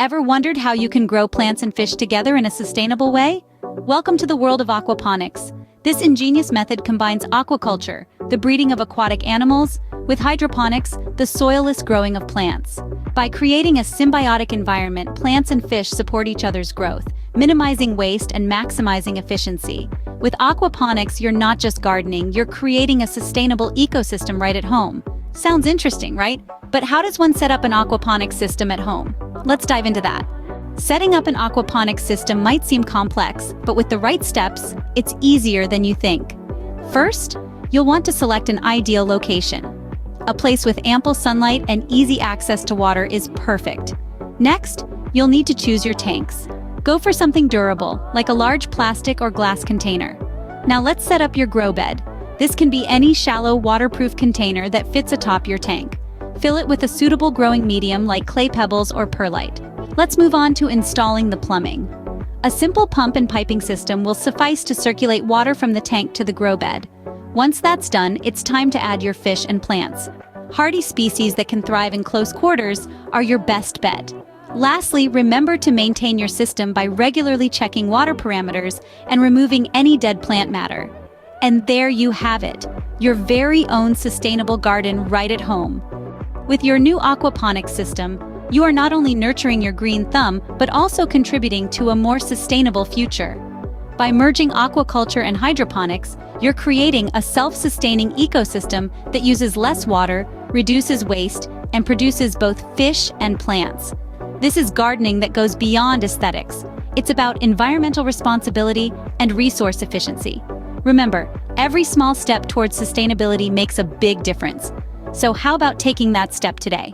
Ever wondered how you can grow plants and fish together in a sustainable way? Welcome to the world of aquaponics. This ingenious method combines aquaculture, the breeding of aquatic animals, with hydroponics, the soilless growing of plants. By creating a symbiotic environment, plants and fish support each other's growth, minimizing waste and maximizing efficiency. With aquaponics, you're not just gardening, you're creating a sustainable ecosystem right at home. Sounds interesting, right? But how does one set up an aquaponics system at home? Let's dive into that. Setting up an aquaponics system might seem complex, but with the right steps, it's easier than you think. First, you'll want to select an ideal location. A place with ample sunlight and easy access to water is perfect. Next, you'll need to choose your tanks. Go for something durable, like a large plastic or glass container. Now let's set up your grow bed. This can be any shallow, waterproof container that fits atop your tank. Fill it with a suitable growing medium like clay pebbles or perlite. Let's move on to installing the plumbing. A simple pump and piping system will suffice to circulate water from the tank to the grow bed. Once that's done, it's time to add your fish and plants. Hardy species that can thrive in close quarters are your best bet. Lastly, remember to maintain your system by regularly checking water parameters and removing any dead plant matter. And there you have it, your very own sustainable garden right at home. With your new aquaponics system, you are not only nurturing your green thumb, but also contributing to a more sustainable future. By merging aquaculture and hydroponics, you're creating a self-sustaining ecosystem that uses less water, reduces waste, and produces both fish and plants. This is gardening that goes beyond aesthetics. It's about environmental responsibility and resource efficiency. Remember, every small step towards sustainability makes a big difference. So how about taking that step today?